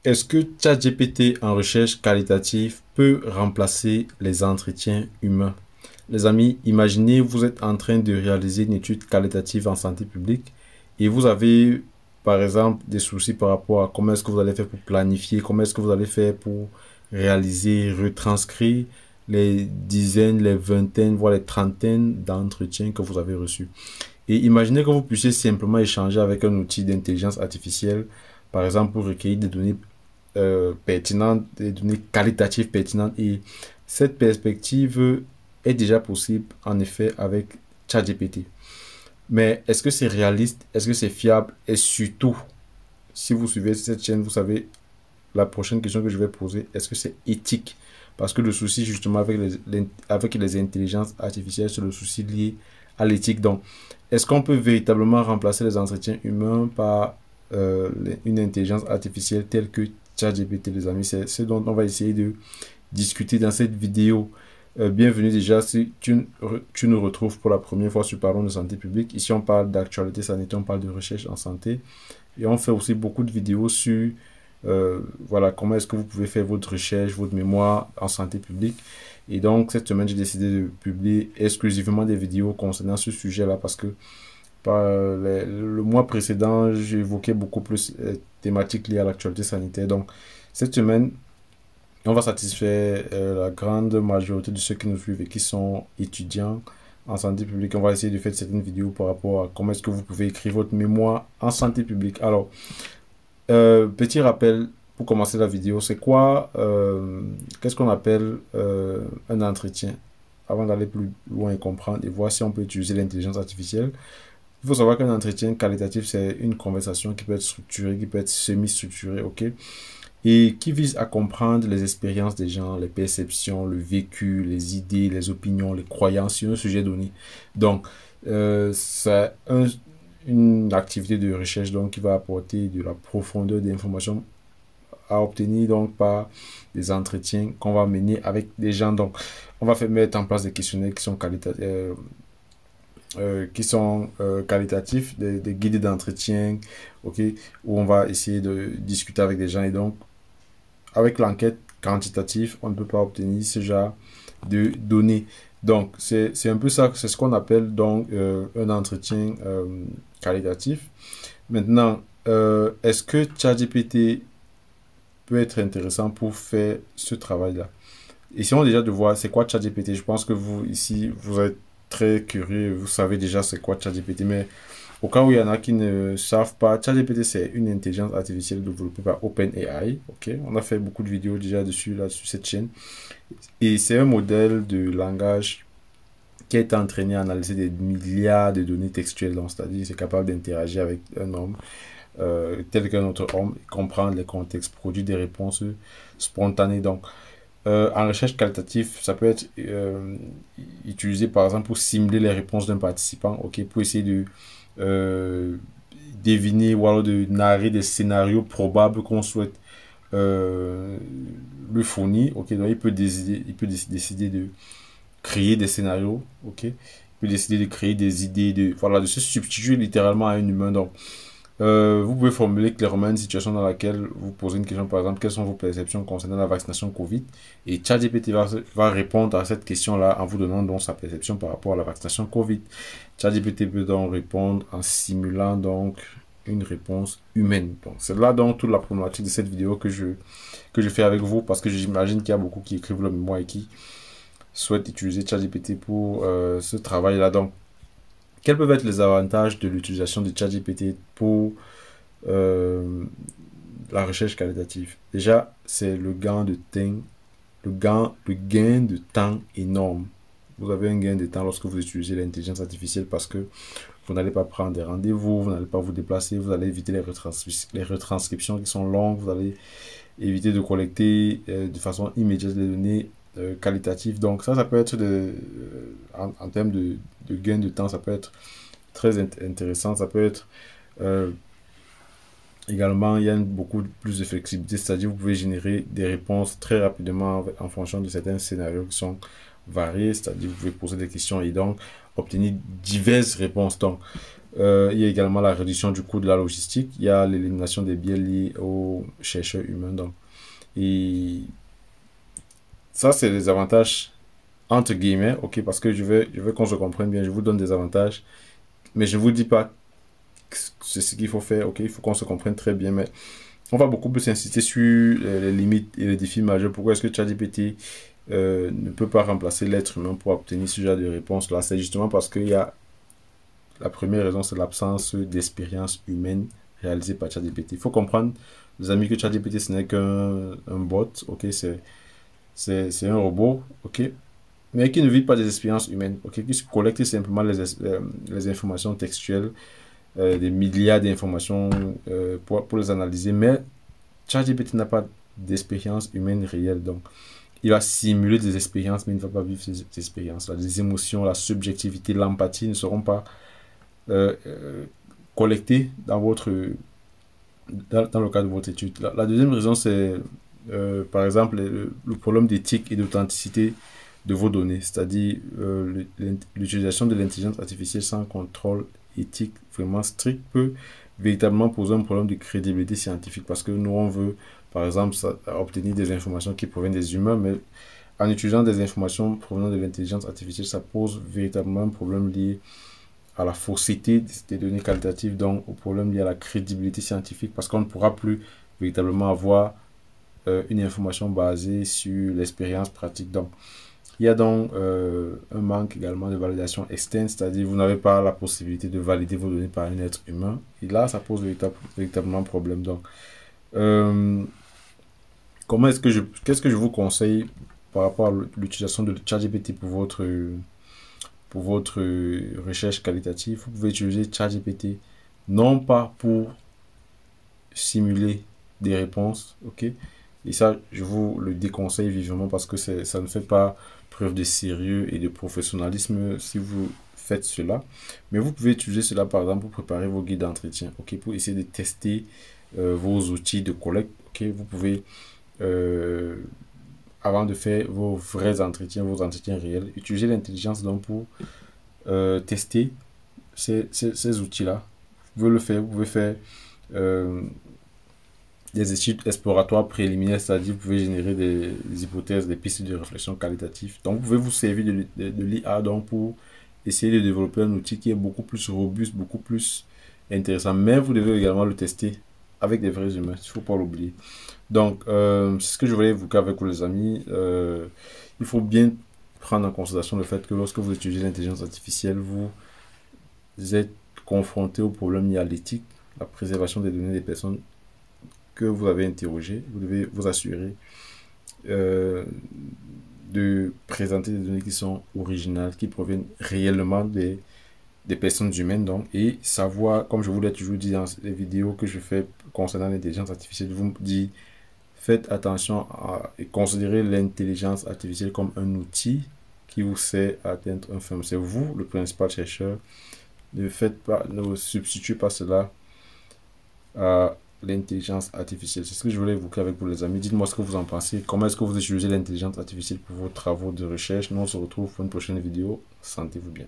Est-ce que ChatGPT en recherche qualitative peut remplacer les entretiens humains? Les amis, imaginez, vous êtes en train de réaliser une étude qualitative en santé publique et vous avez, par exemple, des soucis par rapport à comment est-ce que vous allez faire pour planifier, comment est-ce que vous allez faire pour réaliser, retranscrire les dizaines, les vingtaines, voire les trentaines d'entretiens que vous avez reçus. Et imaginez que vous puissiez simplement échanger avec un outil d'intelligence artificielle, par exemple, pour recueillir des données pertinentes, des données qualitatives pertinentes. Et cette perspective est déjà possible, en effet, avec ChatGPT. Mais est-ce que c'est réaliste? Est-ce que c'est fiable? Et surtout, si vous suivez cette chaîne, vous savez, la prochaine question que je vais poser, est-ce que c'est éthique? Parce que le souci, justement, avec les intelligences artificielles, c'est le souci lié à l'éthique. Donc, est-ce qu'on peut véritablement remplacer les entretiens humains par une intelligence artificielle telle que ChatGPT, les amis? C'est ce dont on va essayer de discuter dans cette vidéo. Bienvenue déjà si tu nous retrouves pour la première fois sur Parlons de santé publique. Ici, on parle d'actualité sanitaire, on parle de recherche en santé. Et on fait aussi beaucoup de vidéos sur voilà, comment est-ce que vous pouvez faire votre recherche, votre mémoire en santé publique. Et donc, cette semaine, j'ai décidé de publier exclusivement des vidéos concernant ce sujet-là parce que le mois précédent, j'évoquais beaucoup plus thématiques liées à l'actualité sanitaire. Donc, cette semaine, on va satisfaire la grande majorité de ceux qui nous suivent et qui sont étudiants en santé publique. On va essayer de faire certaines vidéos par rapport à comment est-ce que vous pouvez écrire votre mémoire en santé publique. Alors, petit rappel pour commencer la vidéo, c'est quoi, qu'est-ce qu'on appelle un entretien? Avant d'aller plus loin et comprendre et voir si on peut utiliser l'intelligence artificielle, il faut savoir qu'un entretien qualitatif, c'est une conversation qui peut être structurée, qui peut être semi-structurée, ok? Et qui vise à comprendre les expériences des gens, les perceptions, le vécu, les idées, les opinions, les croyances sur un sujet donné. Donc, c'est une activité de recherche donc, qui va apporter de la profondeur d'informations à obtenir donc par des entretiens qu'on va mener avec des gens. Donc, on va mettre en place des questionnaires qui sont qualitatifs, des guides d'entretien, ok, où on va essayer de discuter avec des gens. Et donc, avec l'enquête quantitative, on ne peut pas obtenir ce genre de données. Donc, c'est un peu ça, c'est ce qu'on appelle donc un entretien qualitatif. Maintenant, est-ce que ChatGPT peut être intéressant pour faire ce travail-là? Essayons déjà de voir c'est quoi ChatGPT. Je pense que vous, ici, vous êtes très curieux, vous savez déjà c'est quoi ChatGPT, mais au cas où il y en a qui ne savent pas, ChatGPT c'est une intelligence artificielle développée par OpenAI. Ok, on a fait beaucoup de vidéos déjà dessus là sur cette chaîne. Et c'est un modèle de langage qui est entraîné à analyser des milliards de données textuelles. Donc, c'est-à-dire c'est capable d'interagir avec un homme tel qu'un autre homme, comprendre les contextes, produire des réponses spontanées. Donc, en recherche qualitative, ça peut être utilisé par exemple pour simuler les réponses d'un participant, ok, pour essayer de deviner ou alors de narrer des scénarios probables qu'on souhaite lui fournir, ok, donc il peut décider de créer des scénarios, ok, il peut décider de créer des idées, voilà, de se substituer littéralement à un humain. Donc, vous pouvez formuler clairement une situation dans laquelle vous posez une question, par exemple, quelles sont vos perceptions concernant la vaccination Covid? Et ChatGPT va répondre à cette question-là en vous donnant donc sa perception par rapport à la vaccination Covid. ChatGPT peut donc répondre en simulant donc une réponse humaine. Donc, c'est là donc toute la problématique de cette vidéo que je fais avec vous parce que j'imagine qu'il y a beaucoup qui écrivent le mémoire et qui souhaitent utiliser ChatGPT pour ce travail-là. Donc, quels peuvent être les avantages de l'utilisation de ChatGPT pour la recherche qualitative? Déjà, c'est le gain de temps, le gain de temps énorme. Vous avez un gain de temps lorsque vous utilisez l'intelligence artificielle parce que vous n'allez pas prendre des rendez-vous, vous n'allez pas vous déplacer, vous allez éviter les retranscriptions qui sont longues, vous allez éviter de collecter de façon immédiate les données qualitatives. Donc ça peut être en termes de gain de temps, ça peut être très intéressant. Ça peut être également, il y a beaucoup plus de flexibilité, c'est-à-dire vous pouvez générer des réponses très rapidement en fonction de certains scénarios qui sont variés, c'est-à-dire vous pouvez poser des questions et donc obtenir diverses réponses. Donc, Il y a également la réduction du coût de la logistique. Il y a l'élimination des biais liés aux chercheurs humains. Donc. Et ça, c'est les avantages entre guillemets, ok, parce que je veux qu'on se comprenne bien. Je vous donne des avantages, mais je ne vous dis pas que c'est ce qu'il faut faire, ok. Il faut qu'on se comprenne très bien, mais on va beaucoup plus insister sur les limites et les défis majeurs. Pourquoi est-ce que ChatGPT ne peut pas remplacer l'être humain pour obtenir ce genre de réponse là? C'est justement parce qu'il y a la première raison, c'est l'absence d'expérience humaine réalisée par ChatGPT. Il faut comprendre, les amis, que ChatGPT ce n'est qu'un bot, ok, c'est un robot, ok, mais qui ne vit pas des expériences humaines, ok, qui collecte simplement les informations textuelles, des milliards d'informations pour les analyser, mais ChatGPT n'a pas d'expérience humaine réelle, donc il va simuler des expériences, mais il ne va pas vivre ces expériences. Les émotions, la subjectivité, l'empathie ne seront pas collectées dans le cadre de votre étude. La deuxième raison, c'est par exemple le problème d'éthique et d'authenticité de vos données, c'est-à-dire l'utilisation de l'intelligence artificielle sans contrôle éthique vraiment strict peut véritablement poser un problème de crédibilité scientifique, parce que nous, on veut, par exemple, obtenir des informations qui proviennent des humains, mais en utilisant des informations provenant de l'intelligence artificielle, ça pose véritablement un problème lié à la fausseté des données qualitatives, donc au problème lié à la crédibilité scientifique, parce qu'on ne pourra plus véritablement avoir une information basée sur l'expérience pratique. Donc, il y a donc un manque également de validation externe, c'est-à-dire vous n'avez pas la possibilité de valider vos données par un être humain. Et là, ça pose véritablement problème. Donc, qu'est-ce que je vous conseille par rapport à l'utilisation de ChatGPT pour votre recherche qualitative? Vous pouvez utiliser ChatGPT non pas pour simuler des réponses, ok? Et ça, je vous le déconseille vivement parce que ça ne fait pas preuve de sérieux et de professionnalisme si vous faites cela. Mais vous pouvez utiliser cela par exemple pour préparer vos guides d'entretien, ok, pour essayer de tester vos outils de collecte, ok. Vous pouvez, avant de faire vos vrais entretiens, vos entretiens réels, utiliser l'intelligence donc pour tester ces outils-là. Vous pouvez faire des études exploratoires préliminaires, c'est-à-dire vous pouvez générer des hypothèses, des pistes de réflexion qualitatives. Donc, vous pouvez vous servir de l'IA donc pour essayer de développer un outil qui est beaucoup plus robuste, beaucoup plus intéressant. Mais vous devez également le tester avec des vrais humains, il ne faut pas l'oublier. Donc, c'est ce que je voulais évoquer avec vous, les amis. Il faut bien prendre en considération le fait que lorsque vous utilisez l'intelligence artificielle, vous êtes confronté au problème lié à l'éthique, la préservation des données des personnes que vous avez interrogé. Vous devez vous assurer de présenter des données qui sont originales, qui proviennent réellement des personnes humaines, donc, et savoir, comme je vous l'ai toujours dit dans les vidéos que je fais concernant l'intelligence artificielle, je vous dis, faites attention et considérez l'intelligence artificielle comme un outil qui vous sert à atteindre un fin. C'est vous le principal chercheur. Ne substituez pas cela à l'intelligence artificielle. C'est ce que je voulais évoquer avec vous, les amis. Dites-moi ce que vous en pensez. Comment est-ce que vous utilisez l'intelligence artificielle pour vos travaux de recherche? Nous, on se retrouve pour une prochaine vidéo. Sentez-vous bien.